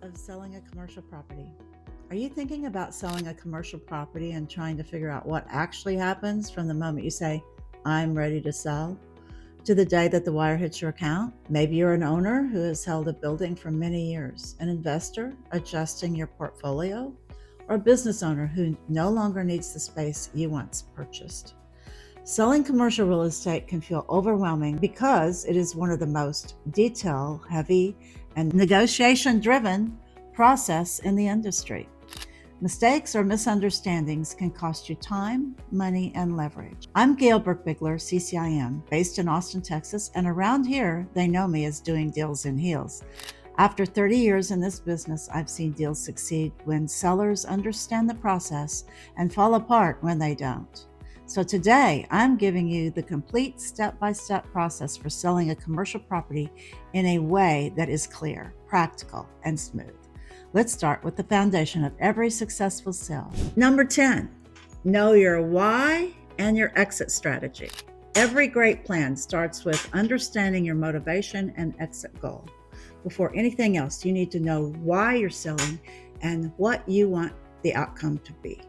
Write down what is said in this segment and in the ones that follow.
of selling a commercial property. Are you thinking about selling a commercial property and trying to figure out what actually happens from the moment you say, I'm ready to sell, to the day that the wire hits your account? Maybe you're an owner who has held a building for many years, an investor adjusting your portfolio, or a business owner who no longer needs the space you once purchased. Selling commercial real estate can feel overwhelming because it is one of the most detail heavy and negotiation driven process in the industry. Mistakes or misunderstandings can cost you time, money, and leverage. I'm Gayle Berkbigler, CCIM, based in Austin, Texas, and around here they know me as doing deals in heels. After 30 years in this business, I've seen deals succeed when sellers understand the process and fall apart when they don't. So today, I'm giving you the complete step-by-step process for selling a commercial property in a way that is clear, practical, and smooth. Let's start with the foundation of every successful sale. Number 10, know your why and your exit strategy. Every great plan starts with understanding your motivation and exit goal. Before anything else, you need to know why you're selling and what you want the outcome to be.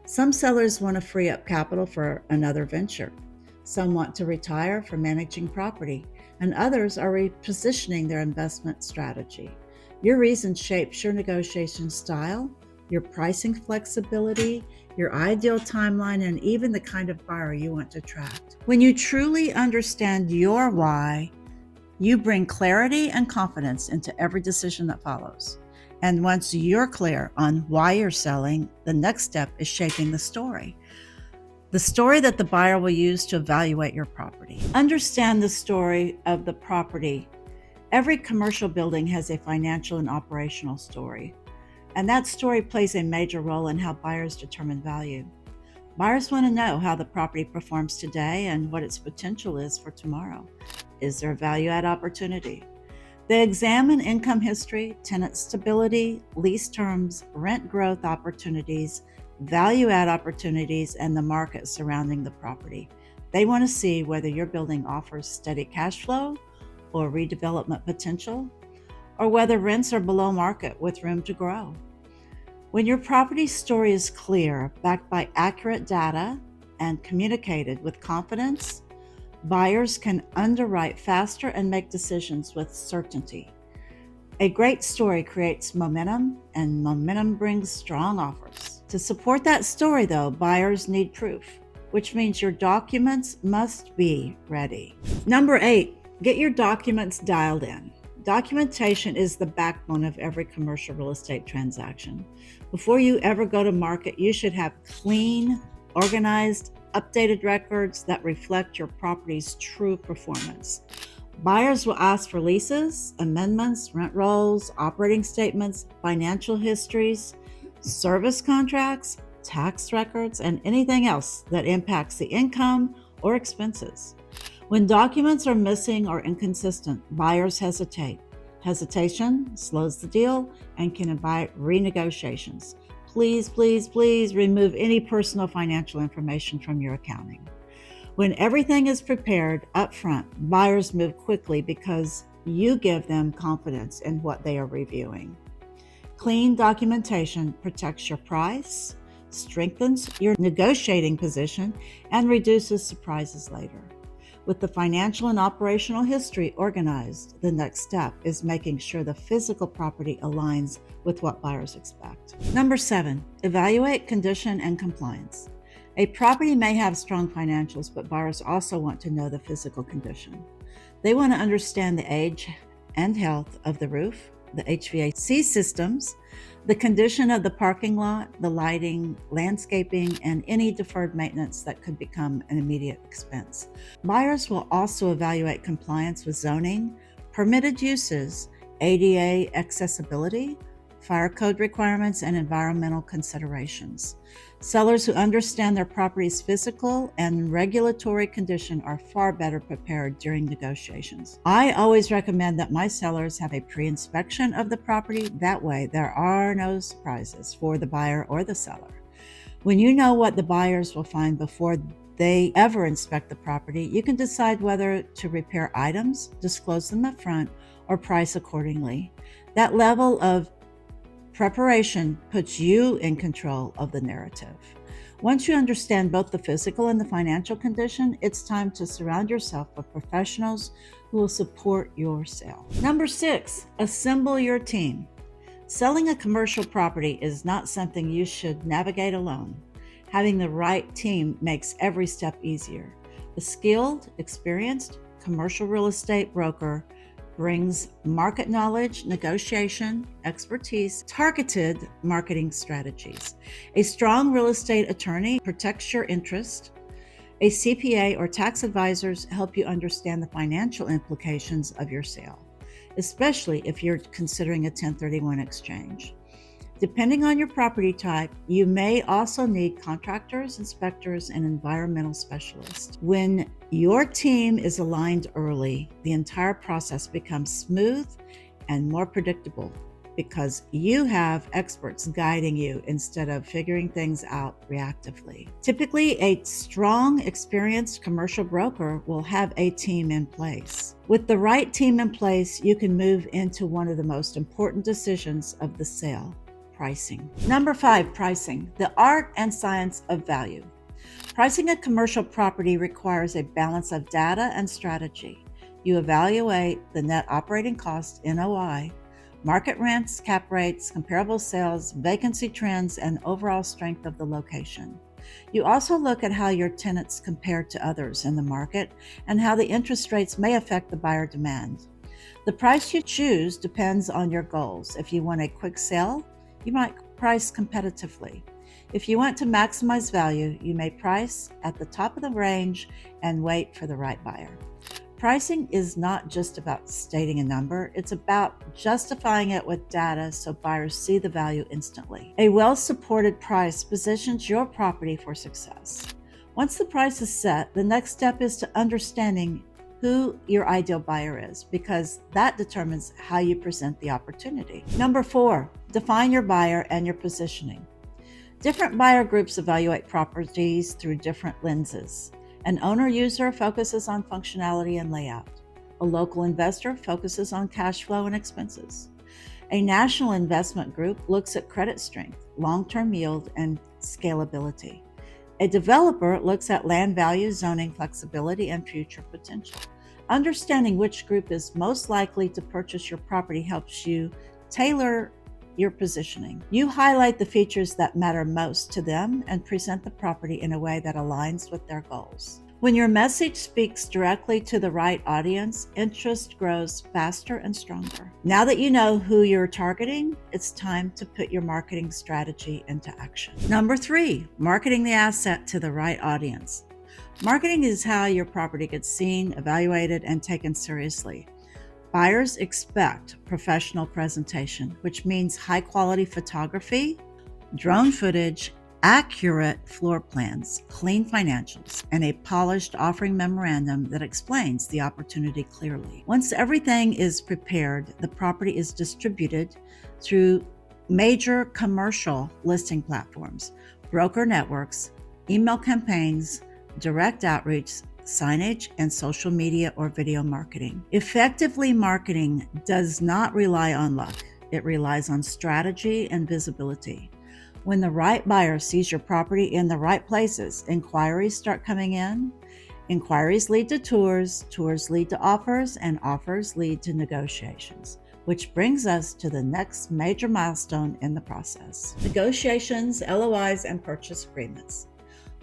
Some sellers want to free up capital for another venture. Some want to retire from managing property, and others are repositioning their investment strategy. Your reason shapes your negotiation style, your pricing flexibility, your ideal timeline, and even the kind of buyer you want to attract. When you truly understand your why, you bring clarity and confidence into every decision that follows. And once you're clear on why you're selling, the next step is shaping the story that the buyer will use to evaluate your property. Understand the story of the property. Every commercial building has a financial and operational story, and that story plays a major role in how buyers determine value. Buyers want to know how the property performs today and what its potential is for tomorrow. Is there a value add opportunity? They examine income history, tenant stability, lease terms, rent growth opportunities, value add opportunities, and the market surrounding the property. They want to see whether your building offers steady cash flow or redevelopment potential, or whether rents are below market with room to grow. When your property story is clear, backed by accurate data, and communicated with confidence, buyers can underwrite faster and make decisions with certainty. A great story creates momentum, and momentum brings strong offers. To support that story, though, buyers need proof, which means your documents must be ready. Number 8, get your documents dialed in. Documentation is the backbone of every commercial real estate transaction. Before you ever go to market, you should have clean, organized, updated records that reflect your property's true performance. Buyers will ask for leases, amendments, rent rolls, operating statements, financial histories, service contracts, tax records, and anything else that impacts the income or expenses. When documents are missing or inconsistent, buyers hesitate. Hesitation slows the deal and can invite renegotiations. Please, please, please remove any personal financial information from your accounting. When everything is prepared up front, buyers move quickly because you give them confidence in what they are reviewing. Clean documentation protects your price, strengthens your negotiating position, and reduces surprises later. With the financial and operational history organized, the next step is making sure the physical property aligns with what buyers expect. Number 7, evaluate condition and compliance. A property may have strong financials, but buyers also want to know the physical condition. They want to understand the age and health of the roof, the HVAC systems, the condition of the parking lot, the lighting, landscaping, and any deferred maintenance that could become an immediate expense. Buyers will also evaluate compliance with zoning, permitted uses, ADA accessibility, fire code requirements, and environmental considerations. Sellers who understand their property's physical and regulatory condition are far better prepared during negotiations. I always recommend that my sellers have a pre-inspection of the property. That way, there are no surprises for the buyer or the seller. When you know what the buyers will find before they ever inspect the property, you can decide whether to repair items, disclose them up front, or price accordingly. That level of Preparation puts you in control of the narrative. Once you understand both the physical and the financial condition, it's time to surround yourself with professionals who will support your sale. Number 6, assemble your team. Selling a commercial property is not something you should navigate alone. Having the right team makes every step easier. A skilled, experienced commercial real estate broker brings market knowledge, negotiation, expertise, targeted marketing strategies. A strong real estate attorney protects your interest. A CPA or tax advisors help you understand the financial implications of your sale, especially if you're considering a 1031 exchange. Depending on your property type, you may also need contractors, inspectors, and environmental specialists. When your team is aligned early, the entire process becomes smooth and more predictable because you have experts guiding you instead of figuring things out reactively. Typically, a strong, experienced commercial broker will have a team in place. With the right team in place, you can move into one of the most important decisions of the sale: pricing. Number 5, pricing, the art and science of value. Pricing a commercial property requires a balance of data and strategy. You evaluate the net operating cost, NOI, market rents, cap rates, comparable sales, vacancy trends, and overall strength of the location. You also look at how your tenants compare to others in the market and how the interest rates may affect the buyer demand. The price you choose depends on your goals. If you want a quick sale, you might price competitively. If you want to maximize value, you may price at the top of the range and wait for the right buyer. Pricing is not just about stating a number, it's about justifying it with data so buyers see the value instantly. A well-supported price positions your property for success. Once the price is set, the next step is to understanding who your ideal buyer is, because that determines how you present the opportunity. Number 4, define your buyer and your positioning. Different buyer groups evaluate properties through different lenses. An owner-user focuses on functionality and layout. A local investor focuses on cash flow and expenses. A national investment group looks at credit strength, long-term yield, and scalability. A developer looks at land value, zoning flexibility, and future potential. Understanding which group is most likely to purchase your property helps you tailor your positioning. You highlight the features that matter most to them and present the property in a way that aligns with their goals. When your message speaks directly to the right audience, interest grows faster and stronger. Now that you know who you're targeting, it's time to put your marketing strategy into action. Number 3, marketing the asset to the right audience. Marketing is how your property gets seen, evaluated, and taken seriously. Buyers expect professional presentation, which means high-quality photography, drone footage, accurate floor plans, clean financials, and a polished offering memorandum that explains the opportunity clearly. Once everything is prepared, the property is distributed through major commercial listing platforms, broker networks, email campaigns, direct outreach, signage, and social media or video marketing. Effectively marketing does not rely on luck. It relies on strategy and visibility. When the right buyer sees your property in the right places, inquiries start coming in. Inquiries lead to tours, tours lead to offers, and offers lead to negotiations, which brings us to the next major milestone in the process: negotiations, LOIs, and purchase agreements.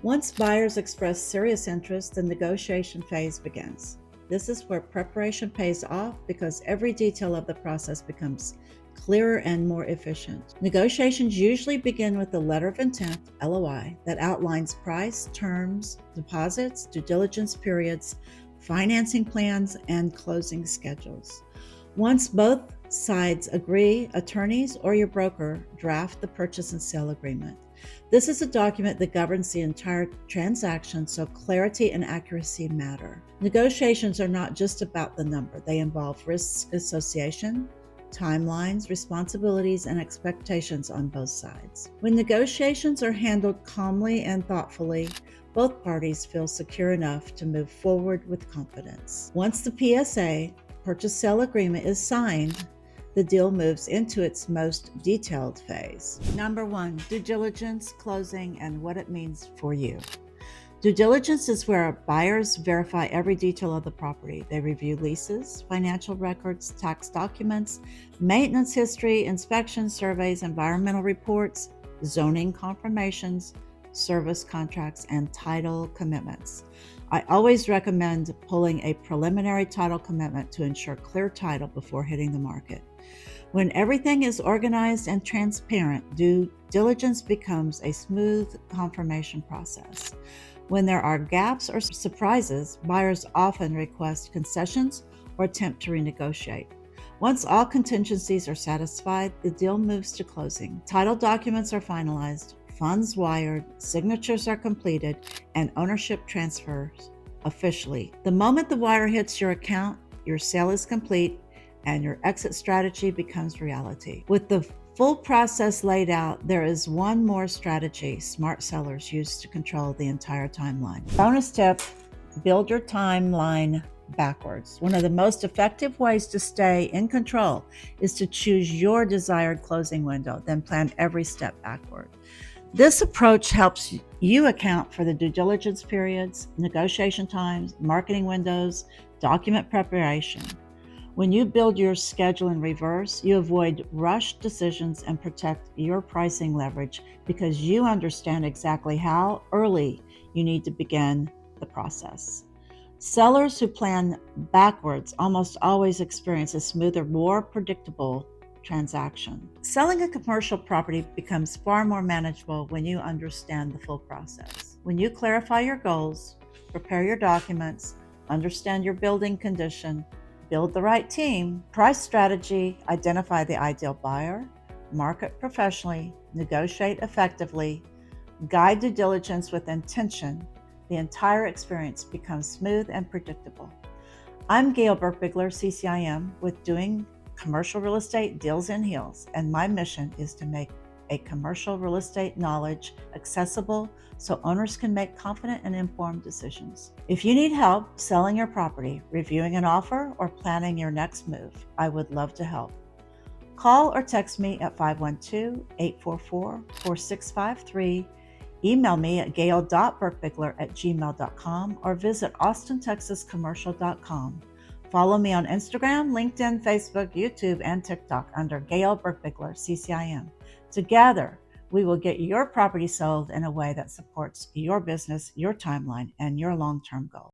Once buyers express serious interest, the negotiation phase begins. This is where preparation pays off because every detail of the process becomes clearer and more efficient. Negotiations usually begin with a letter of intent, LOI, that outlines price, terms, deposits, due diligence periods, financing plans, and closing schedules. Once both sides agree, attorneys or your broker draft the purchase and sale agreement. This is a document that governs the entire transaction, so clarity and accuracy matter. Negotiations are not just about the number. They involve risk association, timelines, responsibilities, and expectations on both sides. When negotiations are handled calmly and thoughtfully, both parties feel secure enough to move forward with confidence. Once the PSA, purchase sale agreement, is signed, the deal moves into its most detailed phase. Number 1, due diligence, closing, and what it means for you. Due diligence is where buyers verify every detail of the property. They review leases, financial records, tax documents, maintenance history, inspection surveys, environmental reports, zoning confirmations, service contracts, and title commitments. I always recommend pulling a preliminary title commitment to ensure clear title before hitting the market. When everything is organized and transparent, due diligence becomes a smooth confirmation process. When there are gaps or surprises, buyers often request concessions or attempt to renegotiate. Once all contingencies are satisfied, the deal moves to closing. Title documents are finalized, funds wired, signatures are completed, and ownership transfers officially. The moment the wire hits your account, your sale is complete and your exit strategy becomes reality. With the full process laid out, there is one more strategy smart sellers use to control the entire timeline. Bonus tip: build your timeline backwards. One of the most effective ways to stay in control is to choose your desired closing window, then plan every step backward. This approach helps you account for the due diligence periods, negotiation times, marketing windows, document preparation. When you build your schedule in reverse, you avoid rushed decisions and protect your pricing leverage because you understand exactly how early you need to begin the process. Sellers who plan backwards almost always experience a smoother, more predictable transaction. Selling a commercial property becomes far more manageable when you understand the full process. When you clarify your goals, prepare your documents, understand your building condition, build the right team, price strategy, identify the ideal buyer, market professionally, negotiate effectively, guide due diligence with intention, the entire experience becomes smooth and predictable. I'm Gayle Berkbigler, CCIM, with Doing Commercial Real Estate Deals in Heels, and my mission is to make a commercial real estate knowledge accessible so owners can make confident and informed decisions. If you need help selling your property, reviewing an offer, or planning your next move, I would love to help. Call or text me at 512-844-4653, email me at gayle.berkbigler@gmail.com, or visit austintexascommercial.com. Follow me on Instagram, LinkedIn, Facebook, YouTube, and TikTok under Gayle Berkbigler, CCIM. Together, we will get your property sold in a way that supports your business, your timeline, and your long-term goals.